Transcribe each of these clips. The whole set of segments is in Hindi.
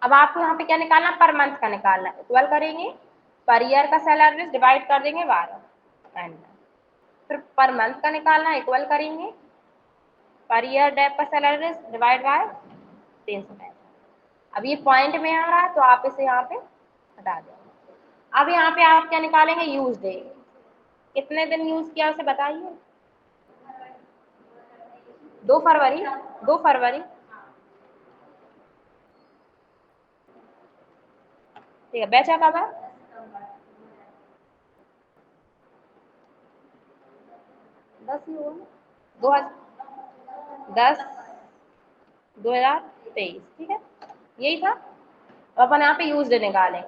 अब आपको यहाँ पे क्या निकालना, पर मंथ का निकालना। इक्वल करेंगे पर ईयर का सैलरी डिवाइड कर देंगे 12 एंड फिर पर मंथ का निकालना, इक्वल करेंगे पर ईयर डेप का सैलरी डिवाइड बाय 365। अब ये पॉइंट में आ रहा है तो आप इसे यहाँ पे हटा देंगे। अब यहाँ पे आप क्या निकालेंगे, यूज डे। कितने दिन यूज किया उसे बताइए। 2 फरवरी, 2 फरवरी, ठीक है। बेचा कब है, 10 ही हुआ, 2023, ठीक है, यही था। तो अपन यहाँ पे यूज डे निकालेंगे,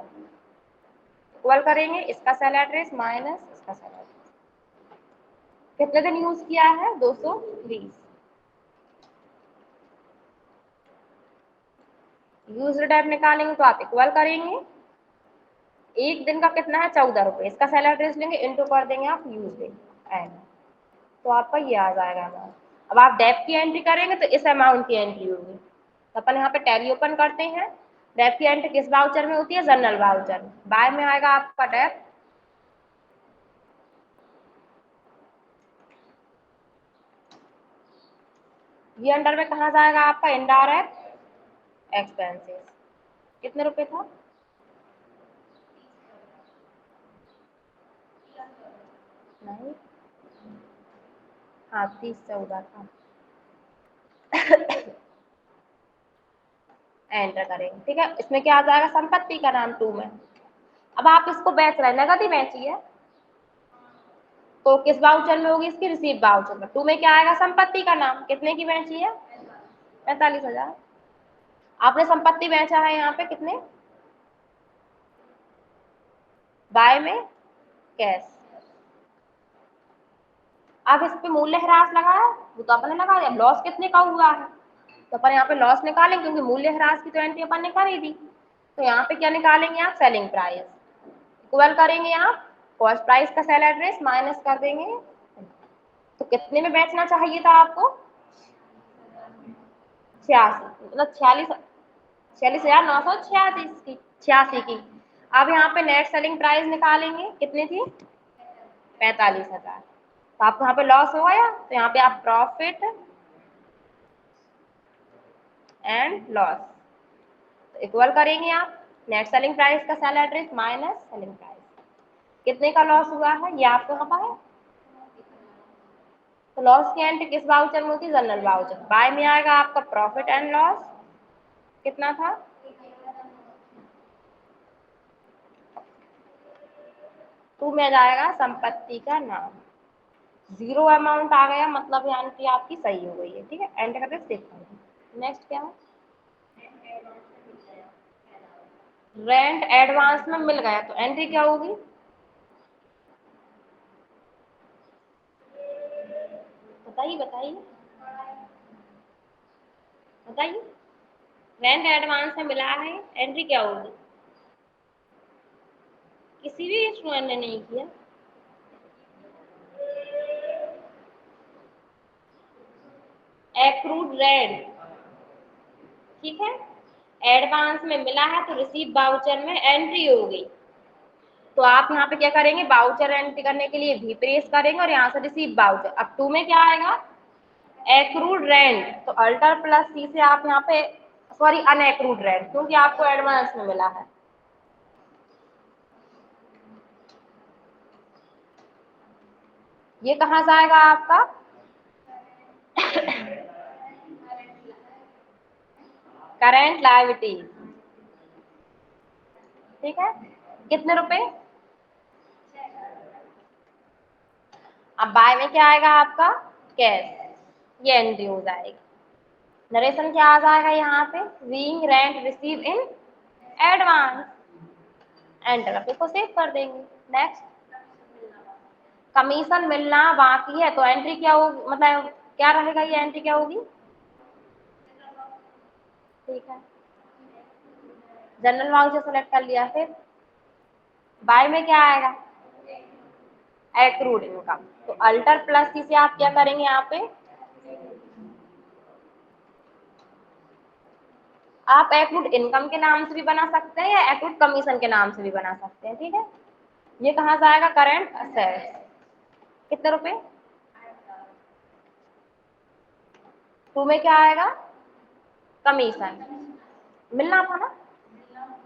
इक्वल करेंगे इसका सेल एड्रेस माइनस इसका सेल एड्रेस। कितने दिन यूज किया है, 220। यूज टाइप निकालेंगे तो आप इक्वल करेंगे, एक दिन का कितना है 14 रुपये, इसका सेल एड्रेस लेंगे, इंटू कर देंगे आप यूज डे एंड, तो आपका ये आ जाएगा अमाउंट। अब आप डेप की एंट्री करेंगे तो इस अमाउंट की एंट्री होगी। तो अपन यहाँ पे टैली ओपन करते हैं। डेप की एंट्री किस वाउचर में होती है, जनरल वाउचर। बाय में आएगा आपका डेप, ये अंडर में कहा जाएगा आपका इनडायरेक्ट एक्सपेंसेस। कितने रुपए था, नहीं, हाँ 30-14 था। एंटर करेंगे, ठीक है। इसमें क्या आ जाएगा, संपत्ति का नाम 2 में। अब आप इसको बेच रहे हैं, नगद ही बेचिए, तो किस वाउचर में होगी इसकी, रिसीव वाउचर में। 2 में क्या आएगा, संपत्ति का नाम। कितने की बेची है, 45,000। आपने संपत्ति बेचा है यहाँ पे कितने, बाय में कैश। अब इस पे मूल्य ह्रास लगा है, वो तो अपने लगा दिया। लॉस कितने का हुआ है, तो अपन यहाँ पे लॉस निकालेंगे, क्योंकि मूल्य ह्रास की तो एंट्री अपन ने करी थी। तो यहाँ पे क्या निकालेंगे आप, सेलिंग प्राइस, इक्वल करेंगे आप कॉस्ट प्राइस का सेल एड्रेस माइनस कर देंगे। तो कितने में बेचना चाहिए था आपको, 86, मतलब 46,986 की, 86 की। अब यहाँ पे नेट सेलिंग प्राइस निकालेंगे, कितनी थी, 45,000। तो आपको यहाँ पे लॉस हो गया, तो यहाँ पे आप प्रॉफिट एंड लॉस इक्वल करेंगे आप नेट सेलिंग प्राइस का सेल एड्रेस माइनस सेलिंग प्राइस। कितने का लॉस हुआ है, ये आपको यहाँ पर है। तो लॉस की एंट्री किस वाउचर में होती है, जनरल वाउचर। बाय में आएगा आपका प्रॉफिट एंड लॉस, कितना था, 2 में जाएगा संपत्ति का नाम। 0 अमाउंट आ गया, मतलब एंट्री आपकी सही हो गई है, ठीक है। एंटर करके सेव कर दें। नेक्स्ट क्या है, रेंट एडवांस में मिल गया, तो एंट्री क्या होगी, बताइए बताइए बताइए। रेंट एडवांस में मिला है, एंट्री क्या होगी, किसी भी स्टूडेंट ने नहीं किया, एक्रूड रेंट, ठीक है। एडवांस में मिला है तो रिसीव वाउचर में एंट्री होगी। तो आप यहाँ पे क्या करेंगे, वाउचर एंट्री करने के लिए भी प्रेस करेंगे और यहाँ से रिसीव वाउचर। अब 2 में क्या आएगा, एक्रूड रेंट, तो अल्टर प्लस सी से आप यहाँ पे, सॉरी अनएक्रूड रेंट, क्योंकि आपको एडवांस में मिला है। ये कहाँ जाएगा आपका, करेंट लायबिलिटी, ठीक है। कितने रुपए, अब बाय में क्या आएगा आपका, कैश, ये एंट्री हो जाएगी। नरेशन क्या आ जाएगा यहाँ पे, weighing rent receive in advance, enter करके इसको सेव कर देंगे। नेक्स्ट, कमीशन मिलना बाकी है, तो एंट्री क्या होगी, मतलब क्या रहेगा, ये एंट्री क्या होगी, ठीक है। जनरल वाउचर सेलेक्ट कर लिया, फिर बाय में क्या आएगा, एक्रूड इनकम, तो अल्टर प्लस सी से आप क्या करेंगे यहाँ पे, आप एक्रूड इनकम के नाम से भी बना सकते हैं या एक्रूड कमीशन के नाम से भी बना सकते हैं, ठीक है। ये कहाँ से आएगा, करंट असेट्स, कितने रुपए, 2 में क्या आएगा, कमीशन, मिलना था ना,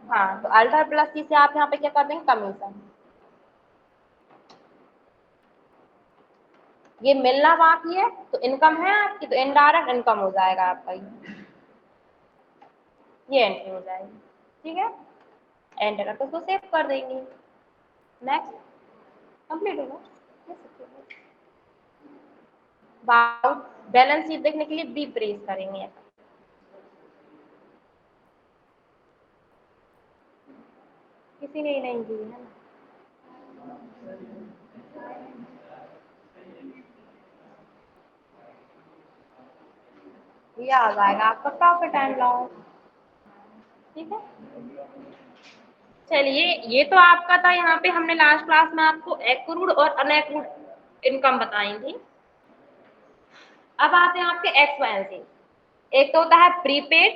हाँ, तो अल्टर प्लस सी से आप यहाँ पे क्या कर देंगे, कमीशन। ये मिलना बाकी है तो इनकम है आपकी, तो इनडायरेक्ट इनकम हो जाएगा आपका, ये एंट्री हो जाएगी, ठीक है। एंटर करके उसको सेव कर देंगे। नेक्स्ट कंप्लीट होगा। बैलेंस शीट देखने के लिए बी प्रेस करेंगे। किसी ने ही नहीं दी है ना, ये आ जाएगा आपका प्रॉफिट एंड लॉस, ठीक है। चलिए, ये तो आपका था, यहाँ पे हमने लास्ट क्लास में आपको एक्रूड और अनएक्रूड इनकम बताई थी। अब आते हैं आपके एक्सपेंसेस। एक तो होता है प्रीपेड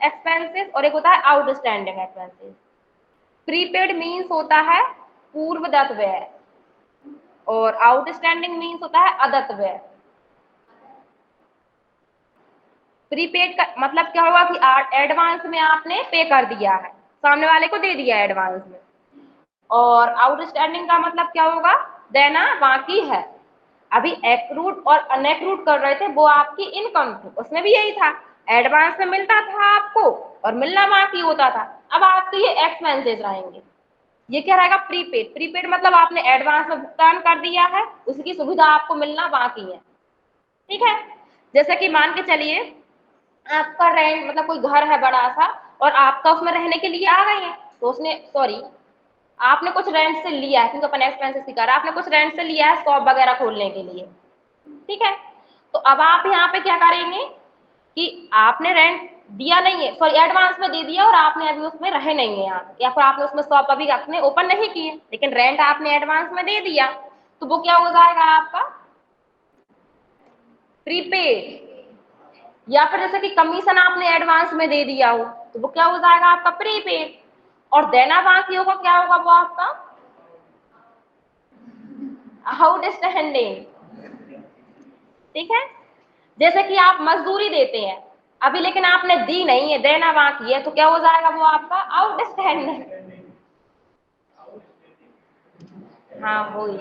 एक्सपेंसेस और एक होता है आउटस्टैंडिंग एक्सपेंसेस। प्रीपेड मीन्स होता है पूर्वदत्त व्यय और आउटस्टैंडिंग मीन्स होता है अदत्त व्यय। प्रीपेड का मतलब क्या होगा कि एडवांस में आपने पे कर दिया है, सामने वाले को दे दिया एडवांस में। और आउटस्टैंडिंग का मतलब क्या होगा, देना बाकी है। अभी एक्रूड और अनएक्रूड कर रहे थे, वो आपकी इनकम थी, उसमें भी यही था, एडवांस में मिलता था आपको और मिलना बाकी होता था। अब आपके ये एक्सपेंसेस रहेंगे, ये क्या रहेगा, प्रीपेड। प्रीपेड मतलब आपने एडवांस में भुगतान कर दिया है, उसकी सुविधा आपको मिलना बाकी है, ठीक है। जैसे कि मान के चलिए आपका रेंट, मतलब कोई घर है बड़ा सा और आपका उसमें रहने के लिए आ गए हैं, तो उसने सॉरी आपने कुछ रेंट से लिया है, क्योंकि अपन एक्सपेंसेस सिखा रहा है, आपने कुछ रेंट से लिया है शॉप वगैरह खोलने के लिए, ठीक है। तो अब आप यहाँ पे क्या करेंगे कि आपने रेंट दिया नहीं है, सॉरी एडवांस में दे दिया और आपने अभी उसमें रहे नहीं है आप, या फिर आपने उसमें शॉप अभी आपने ओपन नहीं की है, लेकिन रेंट आपने एडवांस में दे दिया, तो वो क्या हो जाएगा आपका, प्रीपेड। या फिर जैसे कि कमीशन आपने एडवांस में दे दिया हो, तो वो क्या हो जाएगा आपका, प्रीपेड। और देना बाकी होगा, क्या होगा वो आपका आउटस्टैंडिंग, ठीक है। जैसे कि आप मजदूरी देते हैं अभी, लेकिन आपने दी नहीं है, देना बाकी है, तो क्या हो जाएगा वो आपका आउटस्टैंडिंग। हाँ वही,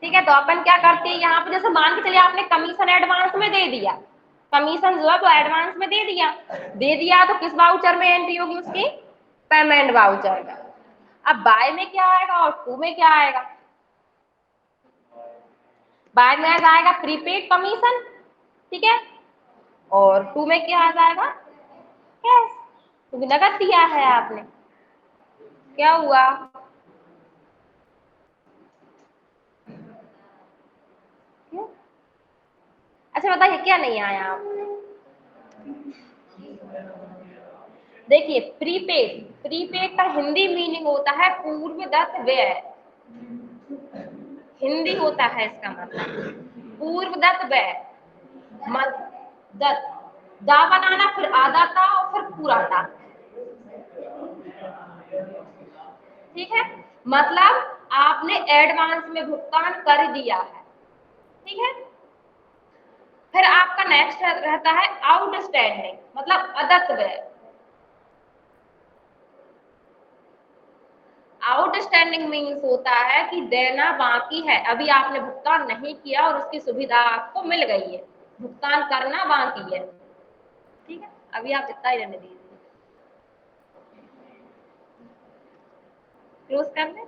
ठीक है। तो अपन क्या करते हैं यहाँ पे, जैसे मान के चलिए आपने कमीशन एडवांस में दे दिया, कमीशन जो है वो एडवांस में दे दिया तो किस वाउचर में एंट्री होगी उसकी, पेमेंट वाउचर में। अब बाय में क्या आएगा और टू में क्या आएगा, बाय में आ जाएगा प्रीपेड कमीशन, ठीक है, और टू में क्या आ जाएगा, कैश, क्योंकि नगद दिया है आपने। क्या हुआ, क्यों? अच्छा बताइए क्या नहीं आया आप, देखिए प्रीपेड, प्रीपेड का हिंदी मीनिंग होता है पूर्वदत्त व्यय, हिंदी होता है इसका मतलब पूर्वदत्त व्यय। दत्त, दा बनाना, फिर आधा था और फिर पूरा था, ठीक है। मतलब आपने एडवांस में भुगतान कर दिया है, ठीक है। फिर आपका नेक्स्ट रहता है आउटस्टैंडिंग, मतलब अदत्त व्यय। आउटस्टैंडिंग मीन्स होता है कि देना बाकी है, अभी आपने भुगतान नहीं किया और उसकी सुविधा आपको मिल गई है, भुगतान करना बाकी है, ठीक है। अभी आप इतना ही रहने दीजिए, क्लोज कर लें।